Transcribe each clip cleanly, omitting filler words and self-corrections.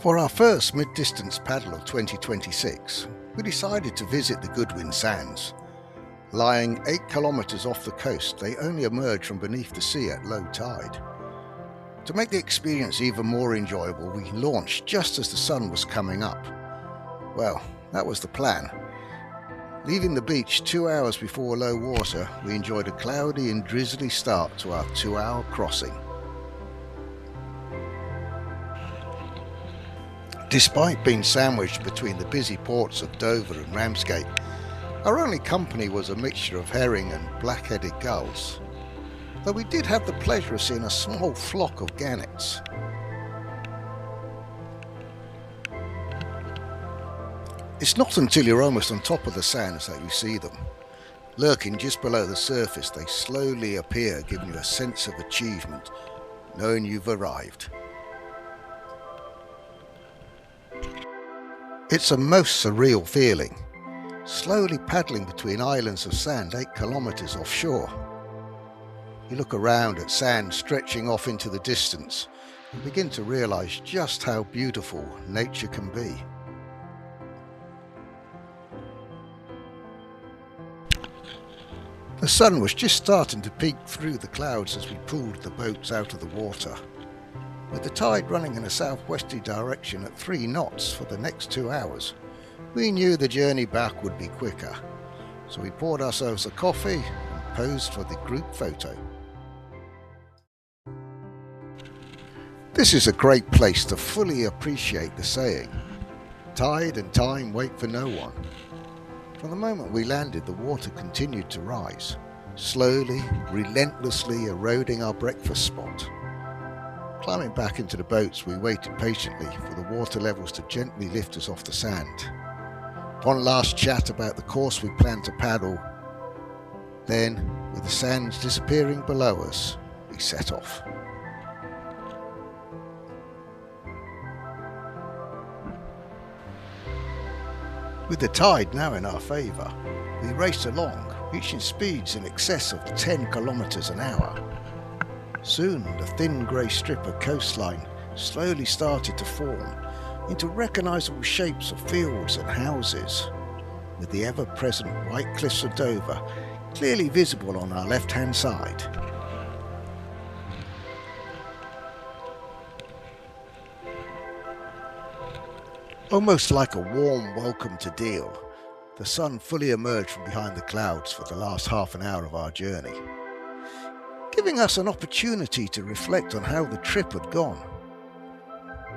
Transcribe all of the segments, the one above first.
For our first mid-distance paddle of 2026, we decided to visit the Goodwin Sands. Lying 8 kilometers off the coast, they only emerge from beneath the sea at low tide. To make the experience even more enjoyable, we launched just as the sun was coming up. Well, that was the plan. Leaving the beach 2 hours before low water, we enjoyed a cloudy and drizzly start to our 2-hour crossing. Despite being sandwiched between the busy ports of Dover and Ramsgate, our only company was a mixture of herring and black-headed gulls, though we did have the pleasure of seeing a small flock of gannets. It's not until you're almost on top of the sands that you see them. Lurking just below the surface, they slowly appear, giving you a sense of achievement, knowing you've arrived. It's a most surreal feeling, slowly paddling between islands of sand 8 kilometers offshore. You look around at sand stretching off into the distance and begin to realize just how beautiful nature can be. The sun was just starting to peek through the clouds as we pulled the boats out of the water. With the tide running in a southwesterly direction at 3 knots for the next 2 hours, we knew the journey back would be quicker, so we poured ourselves a coffee and posed for the group photo. This is a great place to fully appreciate the saying, "Tide and time wait for no one." From the moment we landed, the water continued to rise, slowly, relentlessly eroding our breakfast spot. Climbing back into the boats, we waited patiently for the water levels to gently lift us off the sand. One last chat about the course we planned to paddle. Then, with the sands disappearing below us, we set off. With the tide now in our favour, we raced along, reaching speeds in excess of 10 kilometers an hour. Soon the thin grey strip of coastline slowly started to form into recognisable shapes of fields and houses, with the ever-present white cliffs of Dover clearly visible on our left-hand side. Almost like a warm welcome to Deal, the sun fully emerged from behind the clouds for the last half an hour of our journey, giving us an opportunity to reflect on how the trip had gone.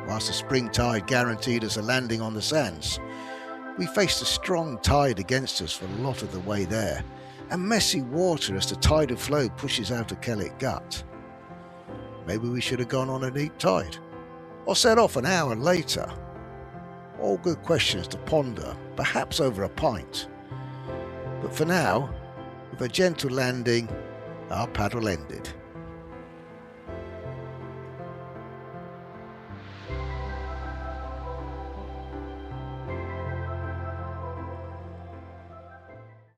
Whilst the spring tide guaranteed us a landing on the sands, we faced a strong tide against us for a lot of the way there, and messy water as the tidal flow pushes out of Kayak Gut. Maybe we should have gone on a neap tide, or set off an hour later. All good questions to ponder, perhaps over a pint. But for now, with a gentle landing, our paddle ended.